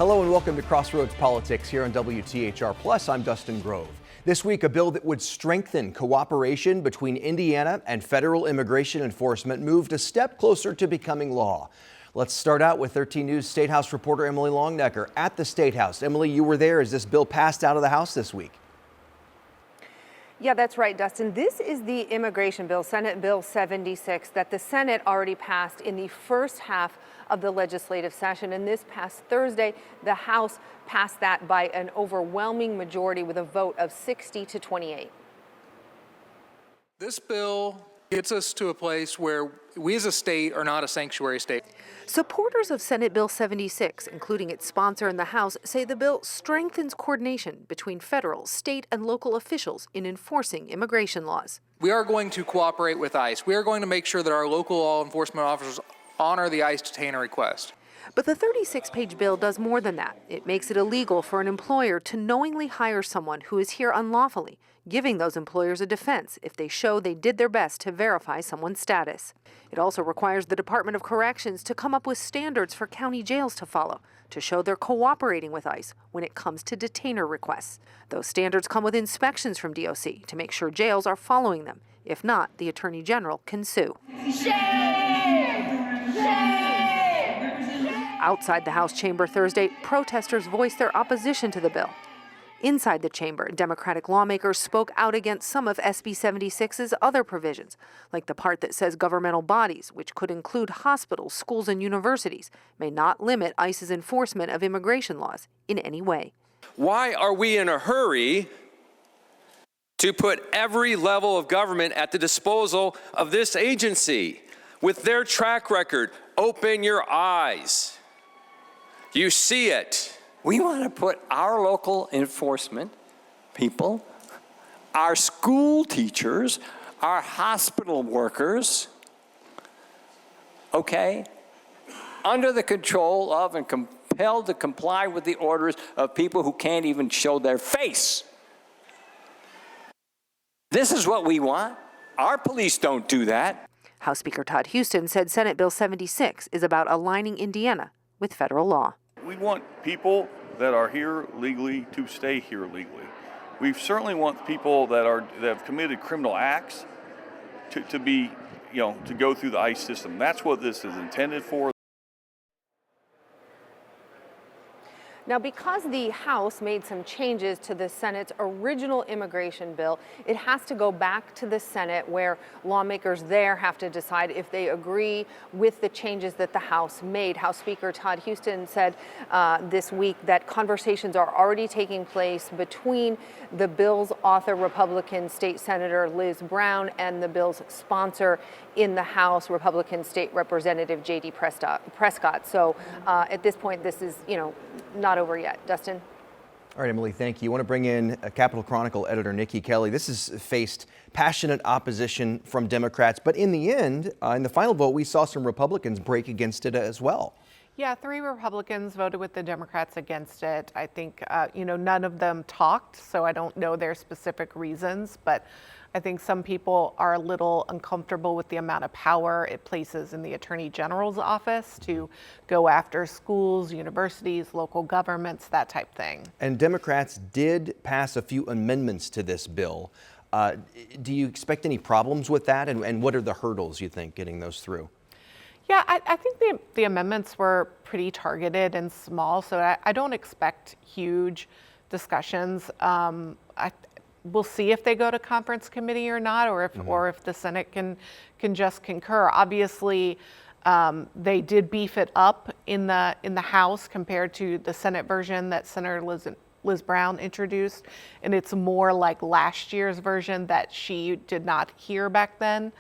Hello and welcome to Crossroads Politics here on WTHR Plus. I'm Dustin Grove. This week, a bill that would strengthen cooperation between Indiana and federal immigration enforcement moved a step closer to becoming law. Let's start out with 13 News State House reporter Emily Longnecker at the State House. Emily, you were there as this bill passed out of the House this week. Yeah, that's right, Dustin. This is the immigration bill, Senate Bill 76, that the Senate already passed in the first half of the legislative session. And this past Thursday, the House passed that by an overwhelming majority with a vote of 60 to 28. This bill gets us to a place where we as a state are not a sanctuary state. Supporters of Senate Bill 76, including its sponsor in the House, say the bill strengthens coordination between federal, state, and local officials in enforcing immigration laws. We are going to cooperate with ICE. We are going to make sure that our local law enforcement officers honor the ICE detainer request. But the 36-page bill does more than that. It makes it illegal for an employer to knowingly hire someone who is here unlawfully, giving those employers a defense if they show they did their best to verify someone's status. It also requires the Department of Corrections to come up with standards for county jails to follow to show they're cooperating with ICE when it comes to detainer requests. Those standards come with inspections from DOC to make sure jails are following them. If not, the Attorney General can sue. Outside the House chamber Thursday, protesters voiced their opposition to the bill. Inside the chamber, Democratic lawmakers spoke out against some of SB 76's other provisions, like the part that says governmental bodies, which could include hospitals, schools, and universities, may not limit ICE's enforcement of immigration laws in any way. Why are we in a hurry to put every level of government at the disposal of this agency? With their track record, open your eyes. You see it. We want to put our local enforcement people, our school teachers, our hospital workers, okay, under the control of and compelled to comply with the orders of people who can't even show their face. This is what we want. Our police don't do that. House Speaker Todd Huston said Senate Bill 76 is about aligning Indiana with federal law. We want people that are here legally to stay here legally. We certainly want people that have committed criminal acts to be, to go through the ICE system. That's what this is intended for. Now, because the House made some changes to the Senate's original immigration bill, it has to go back to the Senate, where lawmakers there have to decide if they agree with the changes that the House made. House Speaker Todd Huston said this week that conversations are already taking place between the bill's author, Republican State Senator Liz Brown, and the bill's sponsor in the House, Republican State Representative J.D. Prescott. So at this point, this is, not over yet. Dustin? All right, Emily, thank you. I want to bring in Capitol Chronicle editor Nikki Kelly. This has faced passionate opposition from Democrats, but in the end, in the final vote, we saw some Republicans break against it as well. Yeah, 3 Republicans voted with the Democrats against it. I think, none of them talked, so I don't know their specific reasons, but I think some people are a little uncomfortable with the amount of power it places in the Attorney General's office to go after schools, universities, local governments, that type thing. And Democrats did pass a few amendments to this bill. Do you expect any problems with that? And what are the hurdles, you think, getting those through? Yeah, I think the amendments were pretty targeted and small, so I don't expect huge discussions. We'll see if they go to conference committee or not, or if the Senate can just concur. Obviously, they did beef it up in the House compared to the Senate version that Senator Liz Brown introduced, and it's more like last year's version that she did not hear back then.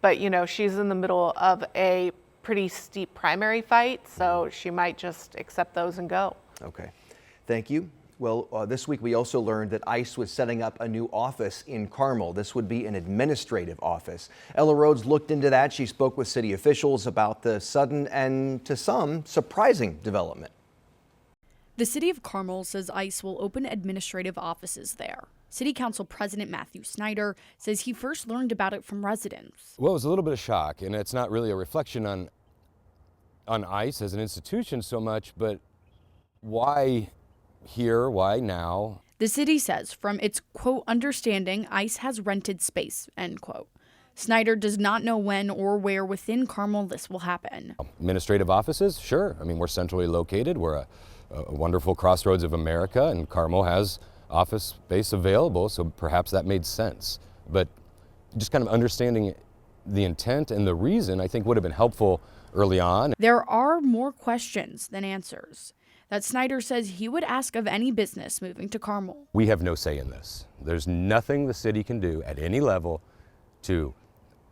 But she's in the middle of a pretty steep primary fight, so she might just accept those and go. Okay, thank you. Well, this week we also learned that ICE was setting up a new office in Carmel. This would be an administrative office. Ella Rhodes looked into that. She spoke with city officials about the sudden and, to some, surprising development. The city of Carmel says ICE will open administrative offices there. City Council President Matthew Snyder says he first learned about it from residents. Well, it was a little bit of shock, and it's not really a reflection on ICE as an institution so much, but Why here? Why now? The city says from its, quote, understanding, ICE has rented space, end quote. Snyder does not know when or where within Carmel this will happen. Administrative offices? Sure. I mean, we're centrally located. We're a wonderful crossroads of America, and Carmel has office space available, so perhaps that made sense. But just kind of understanding the intent and the reason, I think, would have been helpful early on. There are more questions than answers that Snyder says he would ask of any business moving to Carmel. We have no say in this. There's nothing the city can do at any level to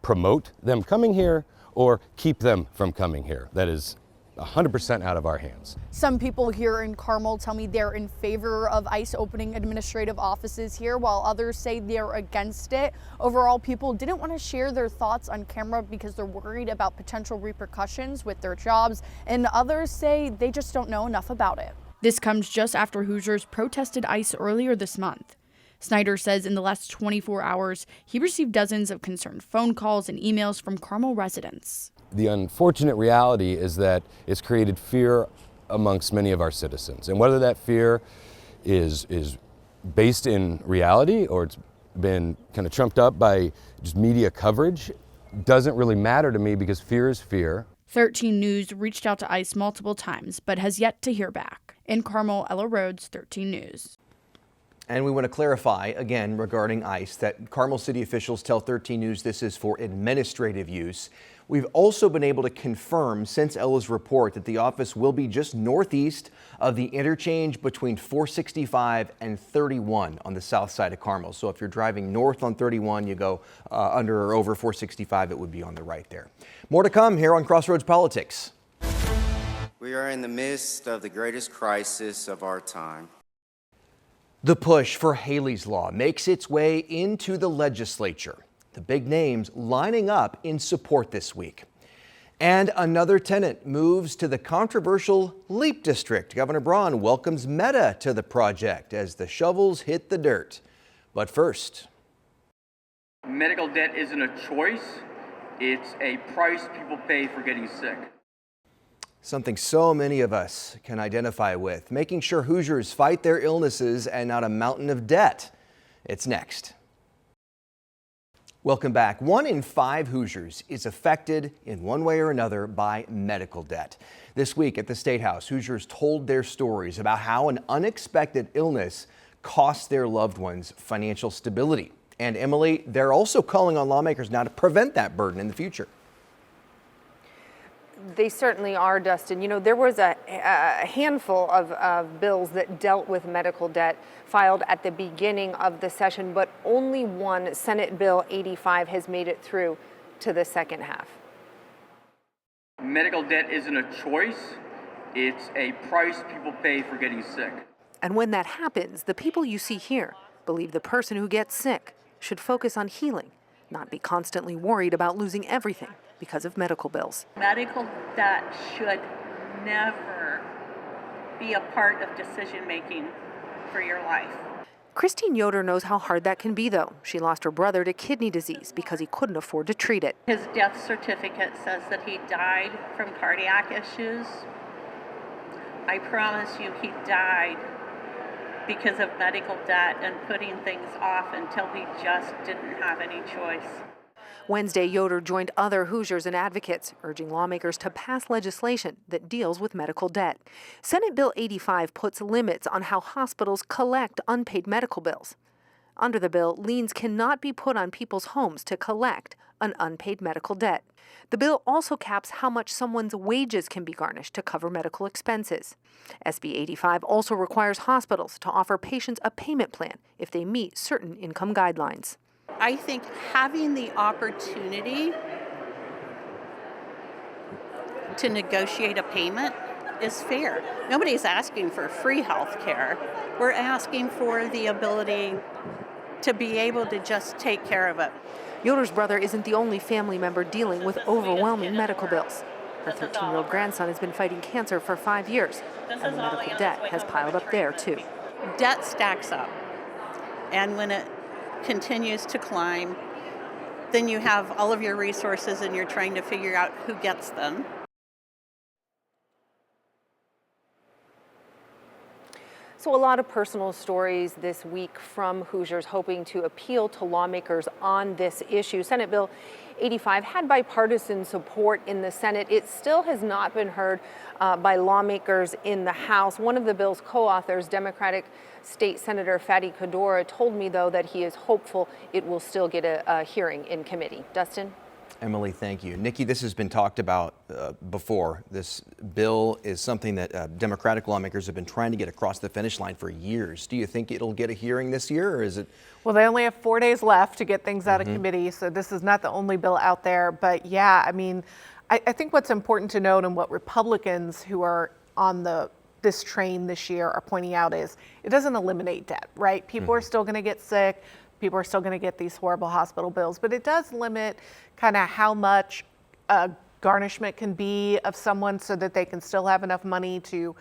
promote them coming here or keep them from coming here. That is 100% out of our hands. Some people here in Carmel tell me they're in favor of ICE opening administrative offices here, while others say they're against it. Overall, people didn't want to share their thoughts on camera because they're worried about potential repercussions with their jobs, and others say they just don't know enough about it. This comes just after Hoosiers protested ICE earlier this month. Snyder says in the last 24 hours, he received dozens of concerned phone calls and emails from Carmel residents. The unfortunate reality is that it's created fear amongst many of our citizens. And whether that fear is based in reality or it's been kind of trumped up by just media coverage doesn't really matter to me, because fear is fear. 13 News reached out to ICE multiple times but has yet to hear back. In Carmel, Ella Rhodes, 13 News. And we want to clarify again regarding ICE that Carmel city officials tell 13 News this is for administrative use. We've also been able to confirm since Ella's report that the office will be just northeast of the interchange between 465 and 31 on the south side of Carmel. So if you're driving north on 31, you go under or over 465, it would be on the right there. More to come here on Crossroads Politics. We are in the midst of the greatest crisis of our time. The push for Haley's Law makes its way into the legislature. The big names lining up in support this week. And another tenant moves to the controversial Leap District. Governor Braun welcomes Meta to the project as the shovels hit the dirt. But first, medical debt isn't a choice, it's a price people pay for getting sick. something so many of us can identify with, making sure Hoosiers fight their illnesses and not a mountain of debt. It's next. Welcome back. 1 in 5 Hoosiers is affected in one way or another by medical debt. This week at the State House, Hoosiers told their stories about how an unexpected illness cost their loved ones financial stability. And Emily, they're also calling on lawmakers now to prevent that burden in the future. They certainly are, Dustin. You know, there was a handful of bills that dealt with medical debt filed at the beginning of the session, but only one, Senate Bill 85, has made it through to the second half. Medical debt isn't a choice, it's a price people pay for getting sick. And when that happens, the people you see here believe the person who gets sick should focus on healing, not be constantly worried about losing everything because of medical bills. Medical debt should never be a part of decision making for your life. Christine Yoder knows how hard that can be, though. She lost her brother to kidney disease because he couldn't afford to treat it. His death certificate says that he died from cardiac issues. I promise you, he died because of medical debt and putting things off until he just didn't have any choice. Wednesday, Yoder joined other Hoosiers and advocates, urging lawmakers to pass legislation that deals with medical debt. Senate Bill 85 puts limits on how hospitals collect unpaid medical bills. Under the bill, liens cannot be put on people's homes to collect an unpaid medical debt. The bill also caps how much someone's wages can be garnished to cover medical expenses. SB 85 also requires hospitals to offer patients a payment plan if they meet certain income guidelines. I think having the opportunity to negotiate a payment is fair. Nobody's asking for free health care. We're asking for the ability to be able to just take care of it. Yoder's brother isn't the only family member dealing with overwhelming medical bills. Her 13-year-old grandson has been fighting cancer for 5 years, and the medical debt has piled up there, too. Debt stacks up, and when it continues to climb, then you have all of your resources and you're trying to figure out who gets them. So a lot of personal stories this week from Hoosiers hoping to appeal to lawmakers on this issue. Senate Bill 85 had bipartisan support in the Senate. It still has not been heard by lawmakers in the House. One of the bill's co-authors, Democratic State Senator Fatty Cadora, told me, though, that he is hopeful it will still get a hearing in committee. Dustin? Emily, thank you. Nikki, this has been talked about before. This bill is something that Democratic lawmakers have been trying to get across the finish line for years. Do you think it'll get a hearing this year, or is it? Well, they only have 4 days left to get things out of committee, so this is not the only bill out there. But yeah, I mean, I think what's important to note and what Republicans who are on this train this year are pointing out is it doesn't eliminate debt, right? People are still going to get sick. People are still going to get these horrible hospital bills, but it does limit kind of how much garnishment can be of someone so that they can still have enough money to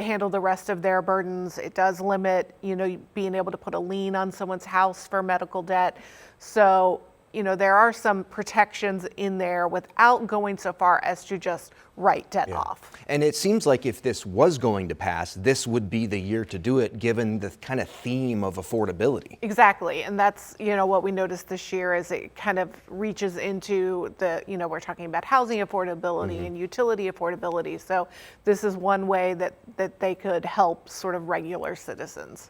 handle the rest of their burdens. It does limit, being able to put a lien on someone's house for medical debt. So, there are some protections in there without going so far as to just write debt off. And it seems like if this was going to pass, this would be the year to do it, given the kind of theme of affordability. Exactly. And that's, what we noticed this year is it kind of reaches into the, we're talking about housing affordability and utility affordability. So this is one way that they could help sort of regular citizens.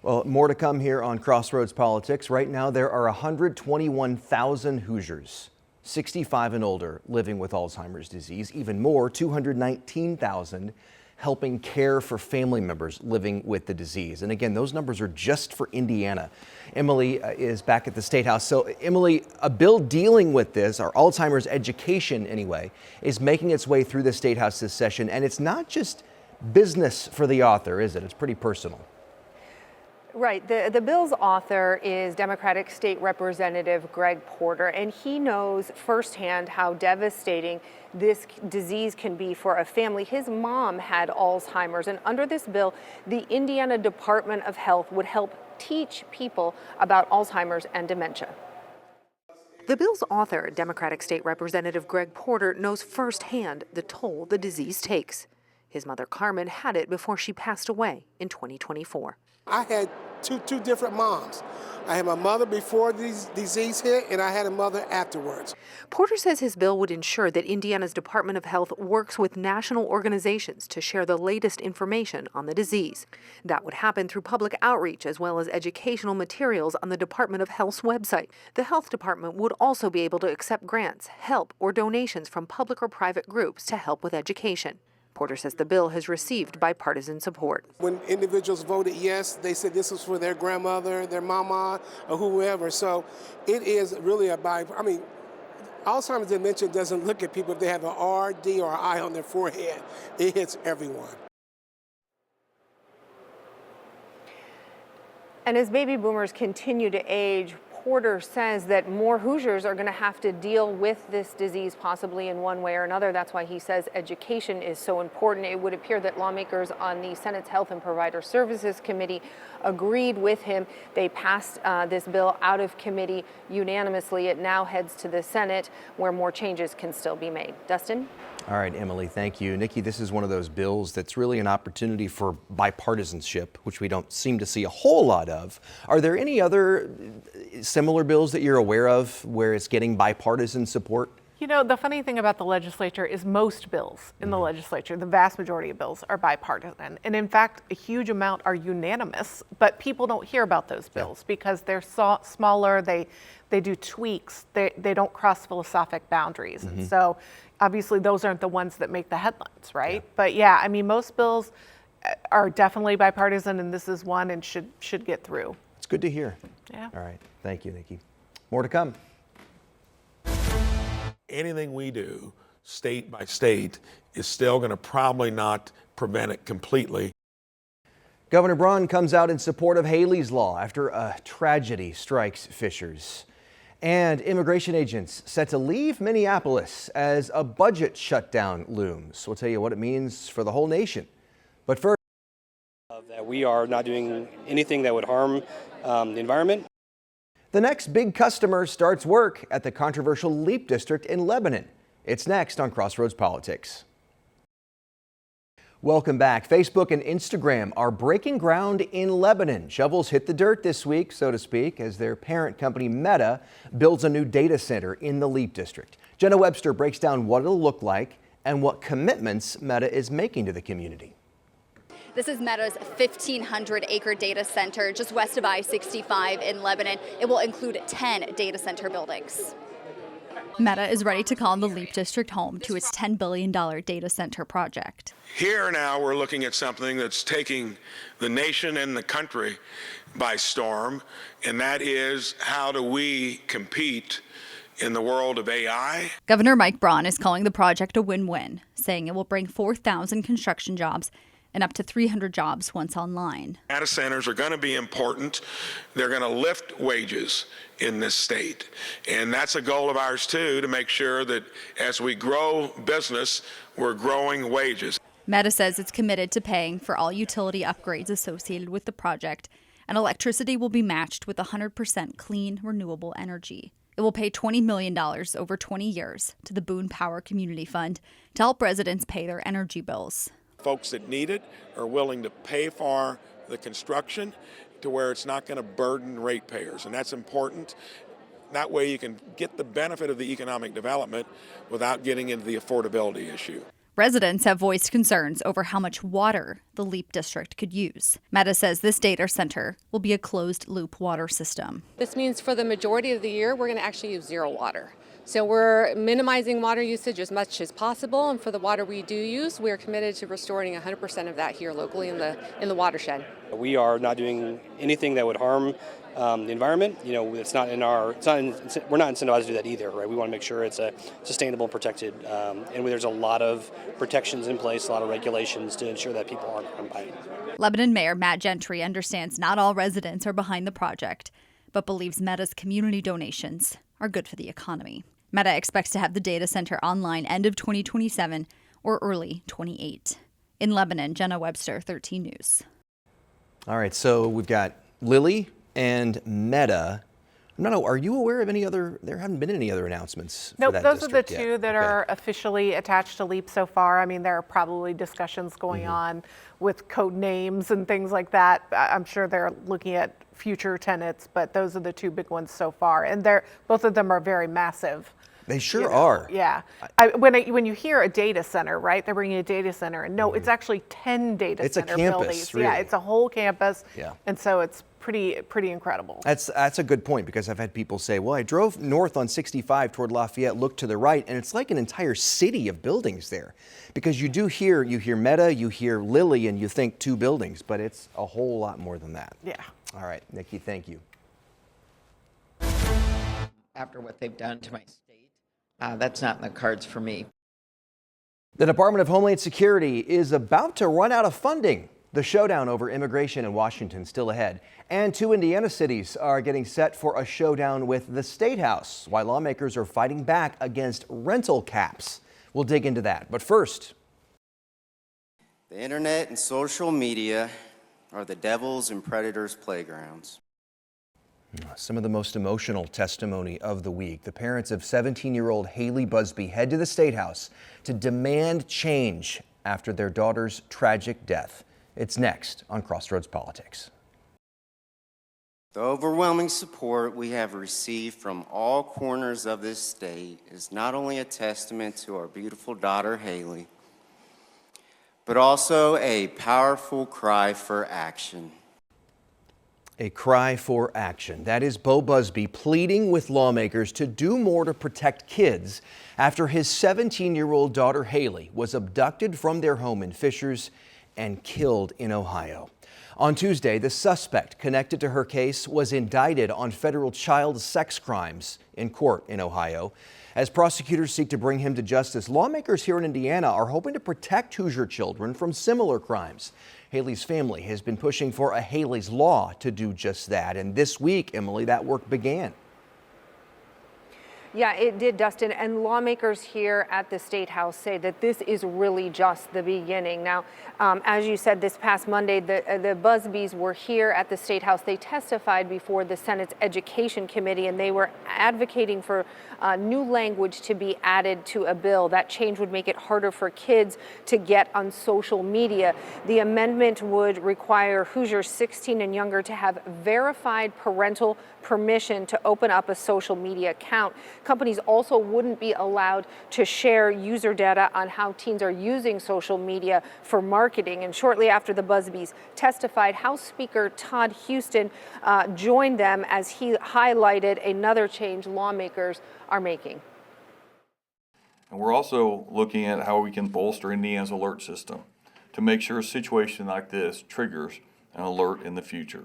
Well, more to come here on Crossroads Politics. Right now, there are 121,000 Hoosiers, 65 and older, living with Alzheimer's disease. Even more, 219,000 helping care for family members living with the disease. And again, those numbers are just for Indiana. Emily is back at the State House. So, Emily, a bill dealing with this, or Alzheimer's education anyway, is making its way through the State House this session. And it's not just business for the author, is it? It's pretty personal. Right. The bill's author is Democratic State Representative Greg Porter, and he knows firsthand how devastating this disease can be for a family. His mom had Alzheimer's, and under this bill, the Indiana Department of Health would help teach people about Alzheimer's and dementia. The bill's author, Democratic State Representative Greg Porter, knows firsthand the toll the disease takes. His mother, Carmen, had it before she passed away in 2024. I had two different moms. I had my mother before this disease hit, and I had a mother afterwards. Porter says his bill would ensure that Indiana's Department of Health works with national organizations to share the latest information on the disease. That would happen through public outreach as well as educational materials on the Department of Health's website. The health department would also be able to accept grants, help, or donations from public or private groups to help with education. Porter says the bill has received bipartisan support. When individuals voted yes, they said this was for their grandmother, their mama, or whoever. So it is really Alzheimer's dementia doesn't look at people if they have an R, D, or I on their forehead. It hits everyone. And as baby boomers continue to age, Porter says that more Hoosiers are going to have to deal with this disease possibly in one way or another. That's why he says education is so important. It would appear that lawmakers on the Senate's Health and Provider Services Committee agreed with him. They passed this bill out of committee unanimously. It now heads to the Senate where more changes can still be made. Dustin? All right, Emily, thank you. Nikki, this is one of those bills that's really an opportunity for bipartisanship, which we don't seem to see a whole lot of. Are there any other similar bills that you're aware of where it's getting bipartisan support? The funny thing about the legislature is most bills in the legislature, the vast majority of bills are bipartisan. And in fact, a huge amount are unanimous, but people don't hear about those bills because they're smaller, they do tweaks, they don't cross philosophic boundaries. And so obviously those aren't the ones that make the headlines, right? But yeah, most bills are definitely bipartisan, and this is one and should get through. It's good to hear. Yeah. All right. Thank you, Nikki. More to come. Anything we do, state by state, is still going to probably not prevent it completely. Governor Braun comes out in support of Haley's Law after a tragedy strikes fishers. And immigration agents set to leave Minneapolis as a budget shutdown looms. We'll tell you what it means for the whole nation. But first, that we are not doing anything that would harm the environment. The next big customer starts work at the controversial Leap District in Lebanon. It's next on Crossroads Politics. Welcome back. Facebook and Instagram are breaking ground in Lebanon. Shovels hit the dirt this week, so to speak, as their parent company Meta builds a new data center in the Leap District. Jenna Webster breaks down what it'll look like and what commitments Meta is making to the community. This is Meta's 1,500-acre data center just west of I-65 in Lebanon. It will include 10 data center buildings. Meta is ready to call the Leap District home to its $10 billion data center project. Here now we're looking at something that's taking the nation and the country by storm, and that is how do we compete in the world of AI? Governor Mike Braun is calling the project a win-win, saying it will bring 4,000 construction jobs and up to 300 jobs once online. Data centers are going to be important. They're going to lift wages in this state. And that's a goal of ours, too, to make sure that as we grow business, we're growing wages. Meta says it's committed to paying for all utility upgrades associated with the project, and electricity will be matched with 100% clean, renewable energy. It will pay $20 million over 20 years to the Boone Power Community Fund to help residents pay their energy bills. Folks that need it are willing to pay for the construction to where it's not going to burden ratepayers, and that's important. That way you can get the benefit of the economic development without getting into the affordability issue. Residents have voiced concerns over how much water the Leap District could use. Meta says this data center will be a closed-loop water system. This means for the majority of the year, we're going to actually use zero water. So we're minimizing water usage as much as possible, and for the water we do use, we're committed to restoring 100% of that here locally in the watershed. We are not doing anything that would harm the environment. You know, we're not incentivized to do that either, right? We want to make sure it's sustainable and protected, and there's a lot of protections in place, a lot of regulations to ensure that people aren't harmed by it. Lebanon Mayor Matt Gentry understands not all residents are behind the project, but believes Meta's community donations are good for the economy. Meta expects to have the data center online end of 2027 or early 28. In Lebanon, Jenna Webster, 13 News. All right, so we've got Lilly and Meta. Are you aware of any other? There haven't been any other announcements. Nope, for that those are the district two yet. that are officially attached to Leap so far. I mean, there are probably discussions going on with code names and things like that. I'm sure they're looking at future tenants, but those are the two big ones so far, and both of them are very massive. They sure are. Yeah. When you hear a data center, right? They're bringing a data center, and no, it's actually 10 data center buildings. It's a campus, really. Yeah, it's a whole campus. Yeah. And so it's pretty incredible. That's a good point, because I've had people say, well, I drove north on 65 toward Lafayette, looked to the right, and it's like an entire city of buildings there. Because you hear Meta, you hear Lilly, and you think two buildings, but it's a whole lot more than that. Yeah. All right, Nikki, thank you. After what they've done to my state, that's not in the cards for me. The Department of Homeland Security is about to run out of funding. The showdown over immigration in Washington still ahead. And two Indiana cities are getting set for a showdown with the State House, while lawmakers are fighting back against rental caps. We'll dig into that. But first, The internet and social media are the devil's and predators' playgrounds. some of the most emotional testimony of the week. The parents of 17-year-old Haley Busby head to the State House to demand change after their daughter's tragic death. It's next on Crossroads Politics. The overwhelming support we have received from all corners of this state is not only a testament to our beautiful daughter, Haley, but also a powerful cry for action. A cry for action. That is Bo Busby pleading with lawmakers to do more to protect kids after his 17-year-old daughter Haley was abducted from their home in Fishers and killed in Ohio. On Tuesday, the suspect connected to her case was indicted on federal child sex crimes in court in Ohio. As prosecutors seek to bring him to justice, lawmakers here in Indiana are hoping to protect Hoosier children from similar crimes. Haley's family has been pushing for a Haley's Law to do just that. And this week, Emily, that work began. Yeah, it did, Dustin. And lawmakers here at the State House say that this is really just the beginning. Now, as you said, this past Monday, the Busbys were here at the State House. They testified before the Senate's Education Committee, and they were advocating for new language to be added to a bill. That change would make it harder for kids to get on social media. The amendment would require Hoosiers 16 and younger to have verified parental permission to open up a social media account. Companies also wouldn't be allowed to share user data on how teens are using social media for marketing. And shortly after the Busbys testified, House Speaker Todd Houston joined them as he highlighted another change lawmakers are making. And we're also looking at how we can bolster Indiana's alert system to make sure a situation like this triggers an alert in the future.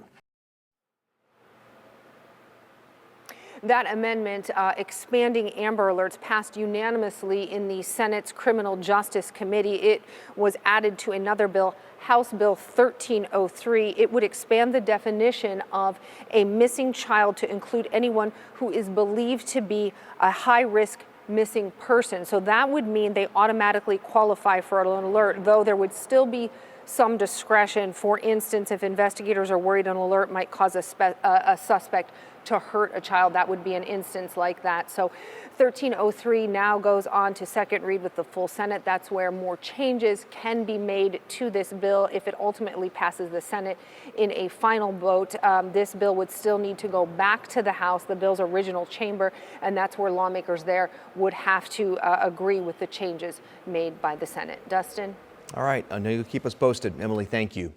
That amendment expanding Amber Alerts passed unanimously in the Senate's Criminal Justice Committee. It was added to another bill, House Bill 1303. It would expand the definition of a missing child to include anyone who is believed to be a high-risk missing person. So that would mean they automatically qualify for an alert, though there would still be some discretion. For instance, if investigators are worried an alert might cause a suspect to hurt a child, that would be an instance like that. So 1303 now goes on to second read with the full Senate. That's where more changes can be made to this bill. If it ultimately passes the Senate in a final vote, this bill would still need to go back to the House, the bill's original chamber, and that's where lawmakers there would have to agree with the changes made by the Senate. Dustin? All right, I know you'll keep us posted. Emily, thank you.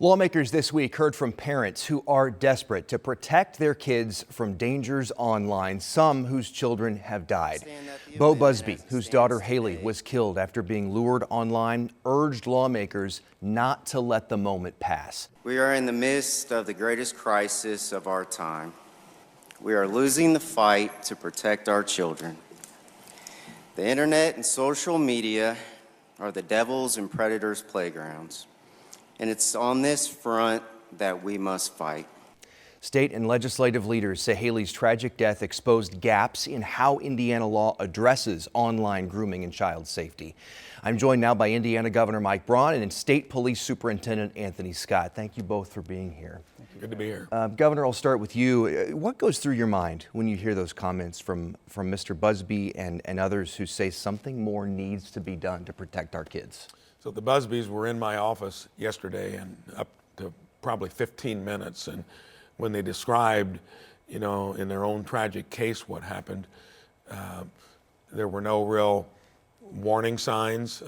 Lawmakers this week heard from parents who are desperate to protect their kids from dangers online, some whose children have died. Bo Busby, whose daughter Haley was killed after being lured online, urged lawmakers not to let the moment pass. We are in the midst of the greatest crisis of our time. We are losing the fight to protect our children. The internet and social media are the devil's and predators' playgrounds. And it's on this front that we must fight. State and legislative leaders say Haley's tragic death exposed gaps in how Indiana law addresses online grooming and child safety. I'm joined now by Indiana Governor Mike Braun and State Police Superintendent Anthony Scott. Thank you both for being here. Good to be here. Governor, I'll start with you. What goes through your mind when you hear those comments from Mr. Busby and others who say something more needs to be done to protect our kids? So the Busbys were in my office yesterday and up to probably 15 minutes. And when they described, in their own tragic case what happened, there were no real warning signs.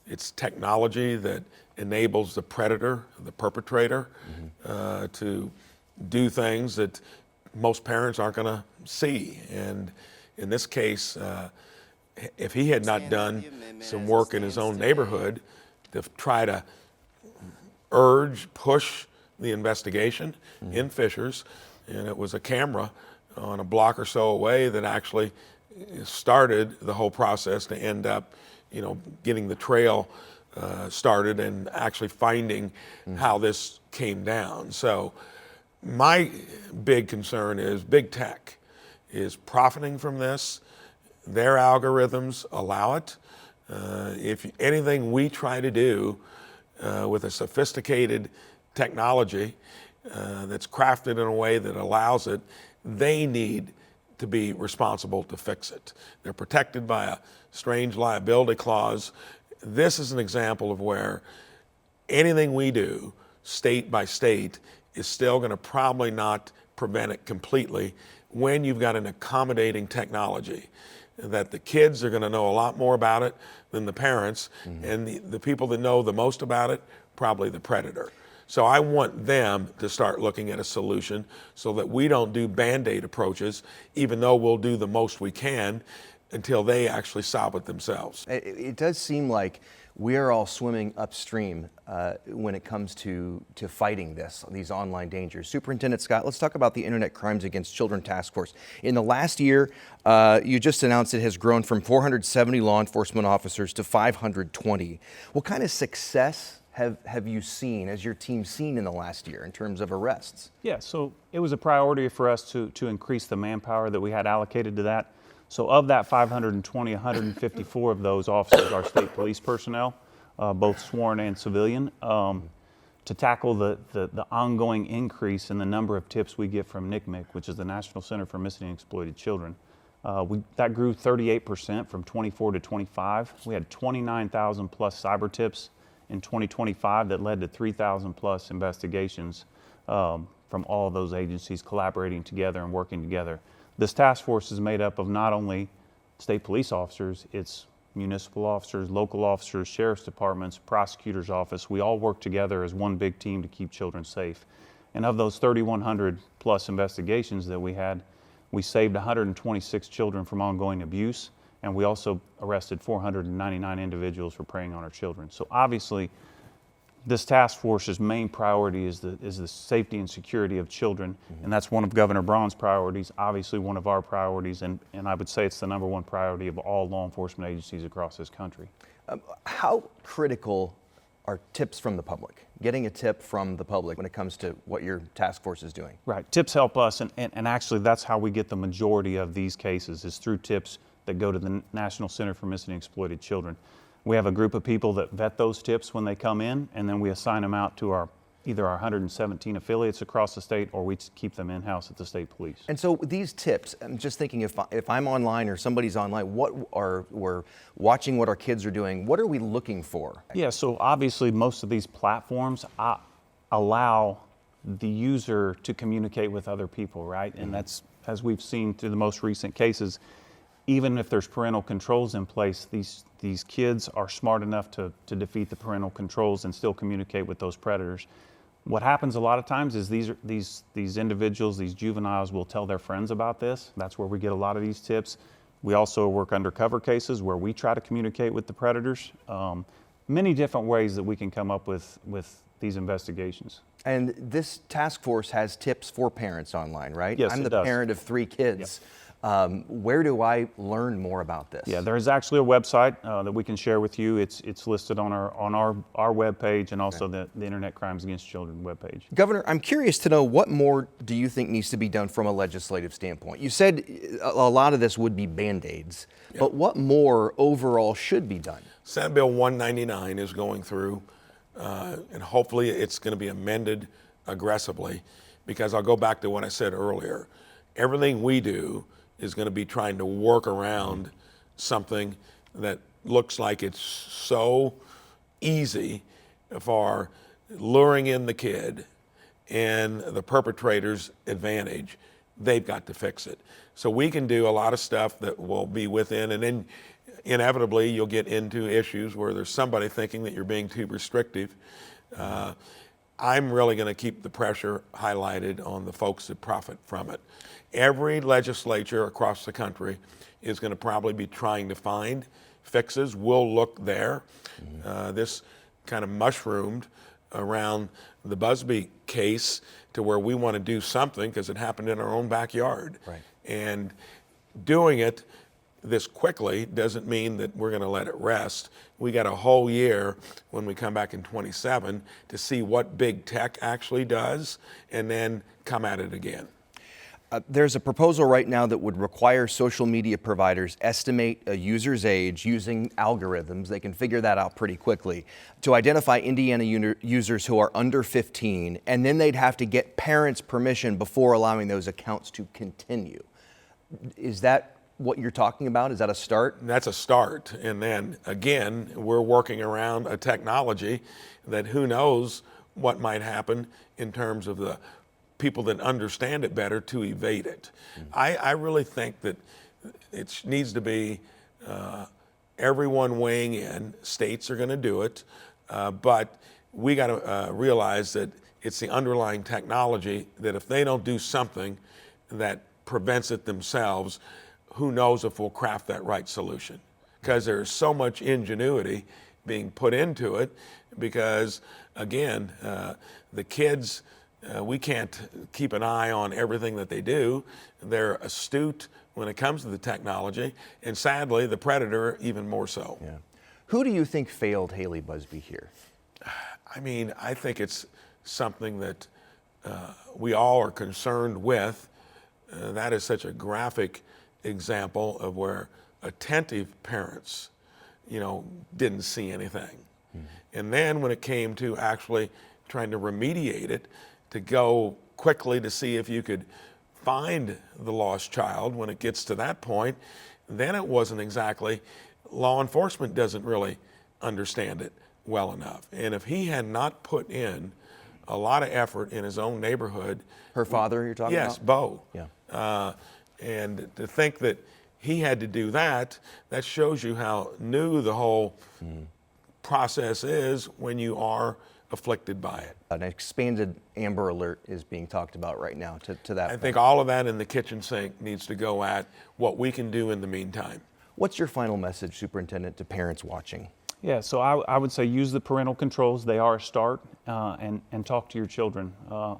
It's technology that enables the predator, the perpetrator, to do things that most parents aren't going to see. And in this case, if he had not done some work in his own neighborhood to try to push the investigation in Fishers, and it was a camera on a block or so away that actually started the whole process to end up, getting the trail started and actually finding how this came down. So my big concern is big tech is profiting from this. Their algorithms allow it. If anything we try to do with a sophisticated technology that's crafted in a way that allows it, they need to be responsible to fix it. They're protected by a strange liability clause. This is an example of where anything we do, state by state, is still going to probably not prevent it completely when you've got an accommodating technology that the kids are going to know a lot more about it than the parents, and the people that know the most about it, probably the predator. So I want them to start looking at a solution so that we don't do Band-Aid approaches, even though we'll do the most we can until they actually solve it themselves. It does seem like we are all swimming upstream when it comes to fighting these online dangers. Superintendent Scott, let's talk about the Internet Crimes Against Children Task Force. In the last year, you just announced it has grown from 470 law enforcement officers to 520. What kind of success have you seen, has your team seen in the last year in terms of arrests? Yeah, so it was a priority for us to increase the manpower that we had allocated to that. So of that 520, 154 of those officers are state police personnel, both sworn and civilian, to tackle the ongoing increase in the number of tips we get from NCMEC, which is the National Center for Missing and Exploited Children. That grew 38% from 24 to 25. We had 29,000 plus cyber tips in 2025 that led to 3,000 plus investigations from all of those agencies collaborating together and working together. This task force is made up of not only state police officers, it's municipal officers, local officers, sheriff's departments, prosecutor's office. We all work together as one big team to keep children safe. And of those 3,100 plus investigations that we had, we saved 126 children from ongoing abuse, and we also arrested 499 individuals for preying on our children. So obviously, this task force's main priority is the safety and security of children, and that's one of Governor Braun's priorities, obviously one of our priorities, and I would say it's the #1 priority of all law enforcement agencies across this country. How critical are tips from the public? Getting a tip from the public when it comes to what your task force is doing? Right, tips help us, and actually that's how we get the majority of these cases, is through tips that go to the National Center for Missing and Exploited Children. We have a group of people that vet those tips when they come in, and then we assign them out to either our 117 affiliates across the state, or we keep them in-house at the state police. And so these tips, I'm just thinking if I'm online or somebody's online, we're watching what our kids are doing, what are we looking for? Yeah, so obviously most of these platforms allow the user to communicate with other people, right? And that's, as we've seen through the most recent cases, even if there's parental controls in place, these kids are smart enough to defeat the parental controls and still communicate with those predators. What happens a lot of times is these individuals, these juveniles, will tell their friends about this. That's where we get a lot of these tips. We also work undercover cases where we try to communicate with the predators. Many different ways that we can come up with these investigations. And this task force has tips for parents online, right? Yes, I'm it the does. parent of 3 kids. Yep. Where do I learn more about this? Yeah, there is actually a website that we can share with you. It's listed on our webpage and also the Internet Crimes Against Children webpage. Governor, I'm curious to know, what more do you think needs to be done from a legislative standpoint? You said a lot of this would be Band-Aids, but what more overall should be done? Senate Bill 199 is going through, and hopefully it's going to be amended aggressively, because I'll go back to what I said earlier. Everything we do is going to be trying to work around something that looks like it's so easy for luring in the kid and the perpetrator's advantage. They've got to fix it. So we can do a lot of stuff that will be within, and then inevitably you'll get into issues where there's somebody thinking that you're being too restrictive. I'm really going to keep the pressure highlighted on the folks that profit from it. Every legislature across the country is going to probably be trying to find fixes. We'll look there. This kind of mushroomed around the Busby case to where we want to do something because it happened in our own backyard. Right. And doing it this quickly doesn't mean that we're going to let it rest. We got a whole year when we come back in 27 to see what big tech actually does and then come at it again. There's a proposal right now that would require social media providers estimate a user's age using algorithms. They can figure that out pretty quickly to identify Indiana users who are under 15, and then they'd have to get parents' permission before allowing those accounts to continue. Is that what you're talking about? Is that a start? That's a start. And then again, we're working around a technology that who knows what might happen in terms of the people that understand it better to evade it. I really think that it needs to be everyone weighing in. States are going to do it, but we got to realize that it's the underlying technology that if they don't do something that prevents it themselves, who knows if we'll craft that right solution. Because there's so much ingenuity being put into it because, again, the kids, we can't keep an eye on everything that they do. They're astute when it comes to the technology, and sadly, the predator even more so. Yeah. Who do you think failed Haley Busby here? I mean, I think it's something that we all are concerned with. That is such a graphic example of where attentive parents, didn't see anything. And then when it came to actually trying to remediate it, to go quickly to see if you could find the lost child when it gets to that point, then it wasn't exactly, law enforcement doesn't really understand it well enough. And if he had not put in a lot of effort in his own neighborhood. Her father you're talking about? Yes, Bo. Yeah. And to think that he had to do that, that shows you how new the whole process is when you are afflicted by it. An expanded Amber Alert is being talked about right now to that I point. think all of that in the kitchen sink needs to go at what we can do in the meantime. What's your final message, Superintendent, to parents watching? Yeah, so I would say use the parental controls. They are a start, and talk to your children.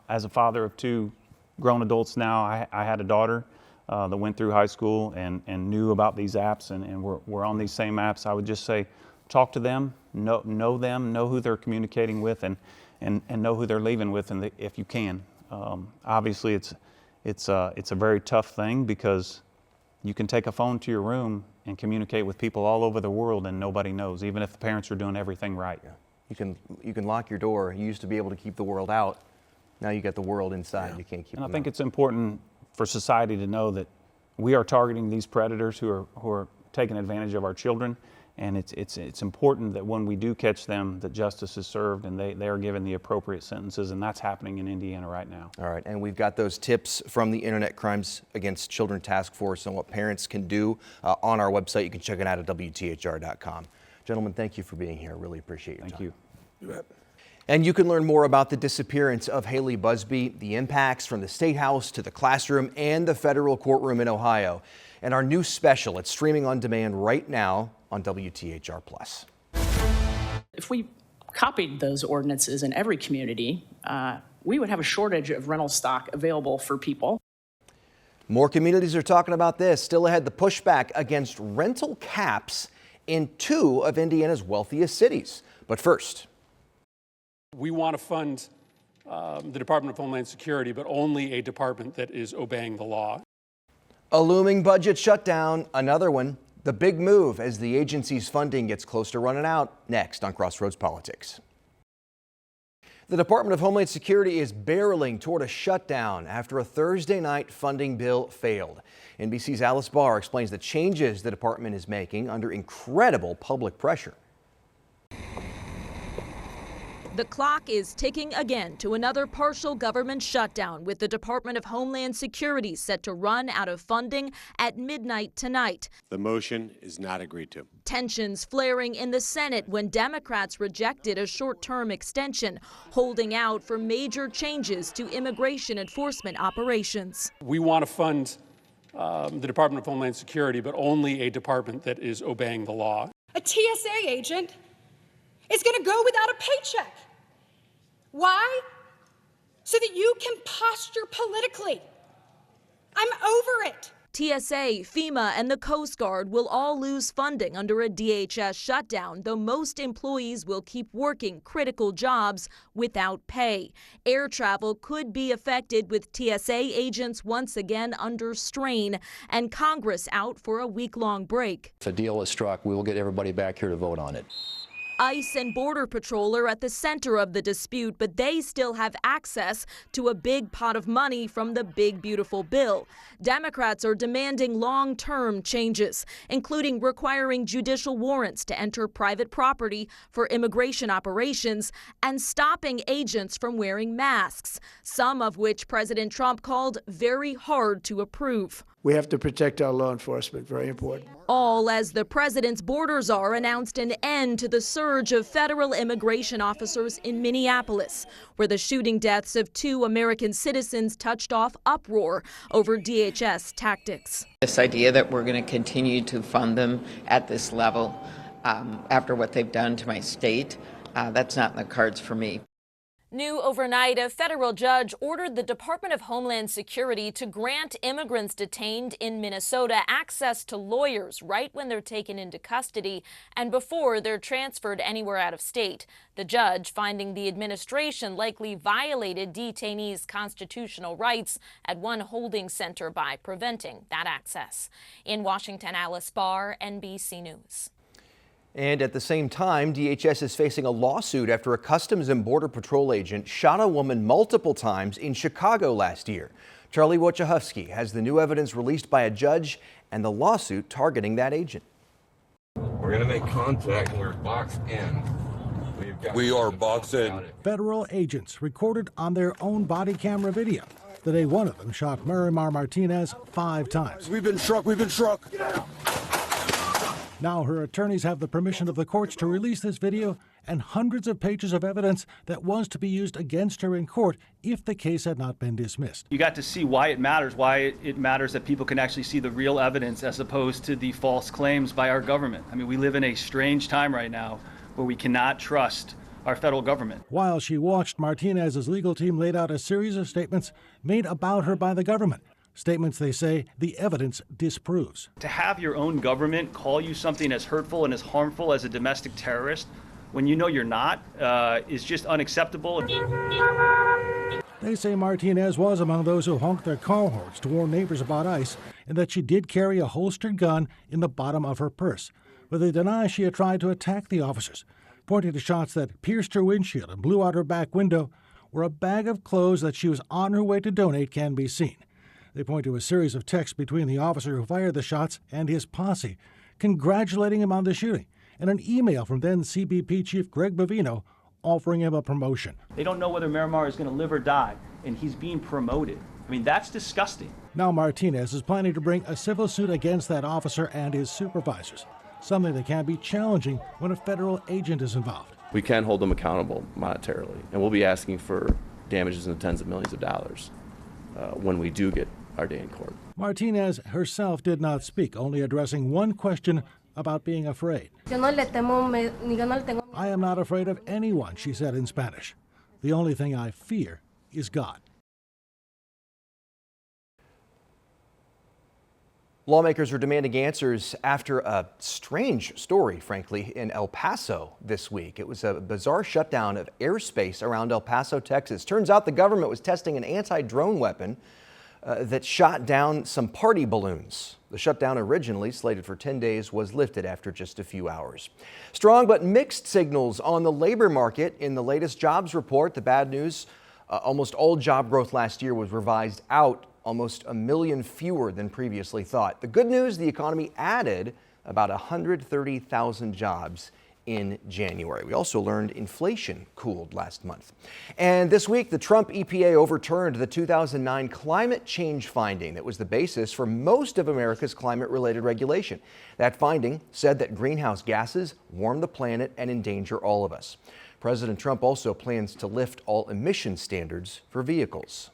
As a father of 2 grown adults now, I had a daughter that went through high school and knew about these apps, and we're on these same apps. I would just say, talk to them, know them, know who they're communicating with, and know who they're leaving with, and if you can. Obviously, it's a very tough thing because you can take a phone to your room and communicate with people all over the world and nobody knows, even if the parents are doing everything right. Yeah. You can lock your door. You used to be able to keep the world out. Now you got the world inside. Yeah. You can't keep them out. And I think it's important for society to know that we are targeting these predators who are taking advantage of our children. And it's important that when we do catch them, that justice is served and they are given the appropriate sentences, and that's happening in Indiana right now. All right, and we've got those tips from the Internet Crimes Against Children Task Force on what parents can do on our website. You can check it out at WTHR.com. Gentlemen, thank you for being here. Really appreciate your time. Thank you. You bet. And you can learn more about the disappearance of Haley Busby, the impacts from the State House to the classroom and the federal courtroom in Ohio. And our new special, it's streaming on demand right now on WTHR Plus. If we copied those ordinances in every community, we would have a shortage of rental stock available for people. More communities are talking about this. Still ahead, the pushback against rental caps in 2 of Indiana's wealthiest cities. But first, we want to fund the Department of Homeland Security, but only a department that is obeying the law. a looming budget shutdown, another one. The big move as the agency's funding gets close to running out. Next on Crossroads Politics. The Department of Homeland Security is barreling toward a shutdown after a Thursday night funding bill failed. NBC's Alice Barr explains the changes the department is making under incredible public pressure. The clock is ticking again to another partial government shutdown, with the Department of Homeland Security set to run out of funding at midnight tonight. The motion is not agreed to. Tensions flaring in the Senate when Democrats rejected a short-term extension, holding out for major changes to immigration enforcement operations. We want to fund the Department of Homeland Security, but only a department that is obeying the law. A TSA agent is going to go without a paycheck. Why? So that you can posture politically. I'm over it. TSA, FEMA, and the Coast Guard will all lose funding under a DHS shutdown, though most employees will keep working critical jobs without pay. Air travel could be affected, with TSA agents once again under strain, and Congress out for a week-long break. If a deal is struck, we will get everybody back here to vote on it. ICE and Border Patrol are at the center of the dispute, but they still have access to a big pot of money from the big, beautiful bill. Democrats are demanding long-term changes, including requiring judicial warrants to enter private property for immigration operations and stopping agents from wearing masks, some of which President Trump called very hard to approve. We have to protect our law enforcement, very important. All as the president's border czar announced an end to the surge of federal immigration officers in Minneapolis, where the shooting deaths of 2 American citizens touched off uproar over DHS tactics. This idea that we're going to continue to fund them at this level after what they've done to my state, that's not in the cards for me. New overnight, a federal judge ordered the Department of Homeland Security to grant immigrants detained in Minnesota access to lawyers right when they're taken into custody and before they're transferred anywhere out of state. The judge finding the administration likely violated detainees' constitutional rights at one holding center by preventing that access. In Washington, Alice Barr, NBC News. And at the same time, DHS is facing a lawsuit after a Customs and Border Patrol agent shot a woman multiple times in Chicago last year. Charlie Wojciechowski has the new evidence released by a judge and the lawsuit targeting that agent. We're going to make contact and we're boxed in. We are boxed in. Federal agents recorded on their own body camera video the day one of them shot Miramar Martinez 5 times. We've been struck. Now her attorneys have the permission of the courts to release this video and hundreds of pages of evidence that was to be used against her in court if the case had not been dismissed. You got to see why it matters that people can actually see the real evidence as opposed to the false claims by our government. I mean, we live in a strange time right now where we cannot trust our federal government. While she watched, Martinez's legal team laid out a series of statements made about her by the government. Statements they say the evidence disproves. To have your own government call you something as hurtful and as harmful as a domestic terrorist when you know you're not is just unacceptable. They say Martinez was among those who honked their car horns to warn neighbors about ICE and that she did carry a holstered gun in the bottom of her purse. But they deny she had tried to attack the officers, pointing to shots that pierced her windshield and blew out her back window, where a bag of clothes that she was on her way to donate can be seen. They point to a series of texts between the officer who fired the shots and his posse, congratulating him on the shooting, and an email from then CBP Chief Greg Bovino offering him a promotion. They don't know whether Miramar is going to live or die, and he's being promoted. I mean, that's disgusting. Now Martinez is planning to bring a civil suit against that officer and his supervisors, something that can be challenging when a federal agent is involved. We can hold them accountable monetarily, and we'll be asking for damages in the tens of millions of dollars when we do get our day in court. Martinez herself did not speak, only addressing one question about being afraid. I am not afraid of anyone, she said in Spanish. The only thing I fear is God. Lawmakers are demanding answers after a strange story, frankly, in El Paso this week. It was a bizarre shutdown of airspace around El Paso, Texas. Turns out the government was testing an anti-drone weapon that shot down some party balloons. The shutdown, originally slated for 10 days, was lifted after just a few hours. Strong but mixed signals on the labor market in the latest jobs report. The bad news, almost all job growth last year was revised out, almost 1 million fewer than previously thought. The good news, the economy added about 130,000 jobs in January. We also learned inflation cooled last month. And this week, the Trump EPA overturned the 2009 climate change finding that was the basis for most of America's climate-related regulation. That finding said that greenhouse gases warm the planet and endanger all of us. President Trump also plans to lift all emission standards for vehicles.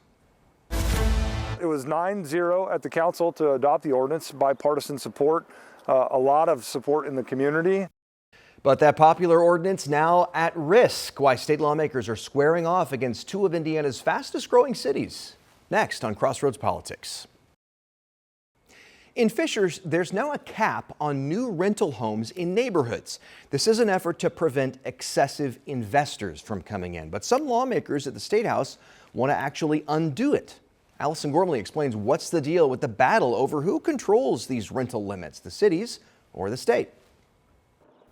It was 9-0 at the council to adopt the ordinance, bipartisan support, a lot of support in the community. But that popular ordinance now at risk. Why state lawmakers are squaring off against two of Indiana's fastest growing cities. Next on Crossroads Politics. In Fishers, there's now a cap on new rental homes in neighborhoods. This is an effort to prevent excessive investors from coming in. But some lawmakers at the State House want to actually undo it. Allison Gormley explains what's the deal with the battle over who controls these rental limits, the cities or the state.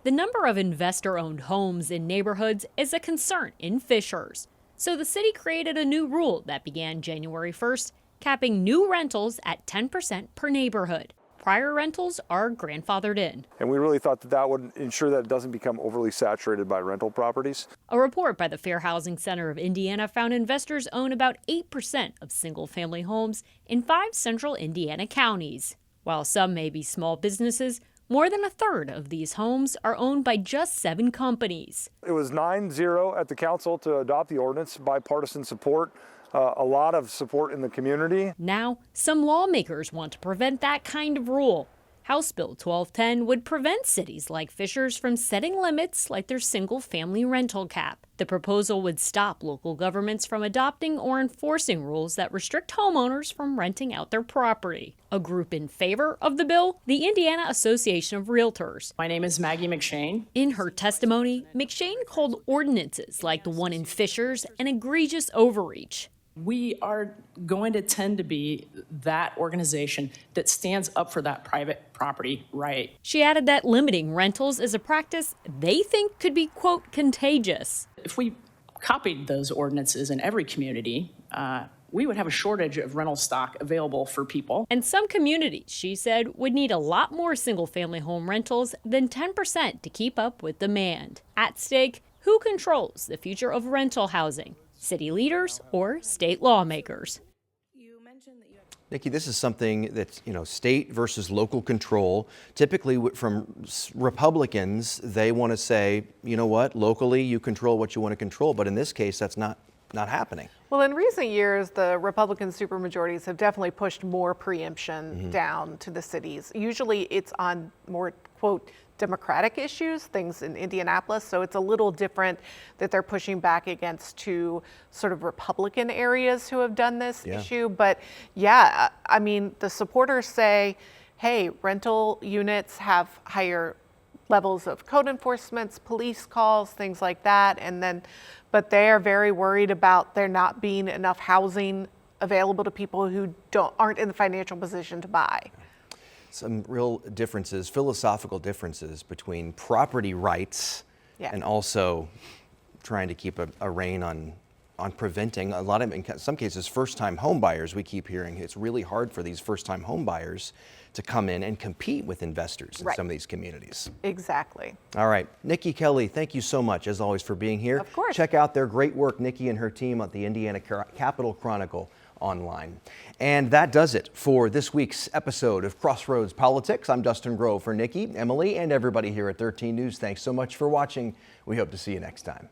The number of investor-owned homes in neighborhoods is a concern in Fishers. So the city created a new rule that began January 1st, capping new rentals at 10% per neighborhood. Prior rentals are grandfathered in. And we really thought that that would ensure that it doesn't become overly saturated by rental properties. A report by the Fair Housing Center of Indiana found investors own about 8% of single-family homes in 5 central Indiana counties. While some may be small businesses, more than a third of these homes are owned by just 7 companies. It was 9-0 at the council to adopt the ordinance, bipartisan support, a lot of support in the community. Now, some lawmakers want to prevent that kind of rule. House Bill 1210 would prevent cities like Fishers from setting limits like their single-family rental cap. The proposal would stop local governments from adopting or enforcing rules that restrict homeowners from renting out their property. A group in favor of the bill, the Indiana Association of Realtors. My name is Maggie McShane. In her testimony, McShane called ordinances like the one in Fishers an egregious overreach. We are going to tend to be that organization that stands up for that private property right. She added that limiting rentals is a practice they think could be, quote, contagious. If we copied those ordinances in every community, we would have a shortage of rental stock available for people. And some communities, she said, would need a lot more single-family home rentals than 10% to keep up with demand. At stake, who controls the future of rental housing? City leaders or state lawmakers? Nikki, this is something that's, state versus local control. Typically from Republicans, they want to say, you know what, locally you control what you want to control. But in this case, that's not happening. Well, in recent years, the Republican supermajorities have definitely pushed more preemption down to the cities. Usually it's on more, quote, Democratic issues, things in Indianapolis. So it's a little different that they're pushing back against two sort of Republican areas who have done this issue. But yeah, I mean, the supporters say, hey, rental units have higher levels of code enforcement, police calls, things like that. But they are very worried about there not being enough housing available to people who aren't in the financial position to buy. Some real differences, philosophical differences between property rights and also trying to keep a rein on preventing a lot of, in some cases, first-time home buyers. We keep hearing it's really hard for these first-time home buyers to come in and compete with investors in some of these communities. Exactly. All right, Nikki Kelly, thank you so much, as always, for being here. Of course. Check out their great work, Nikki and her team, at the Indiana Capitol Chronicle online. And that does it for this week's episode of Crossroads Politics. I'm Dustin Grove for Nikki, Emily, and everybody here at 13 News. Thanks so much for watching. We hope to see you next time.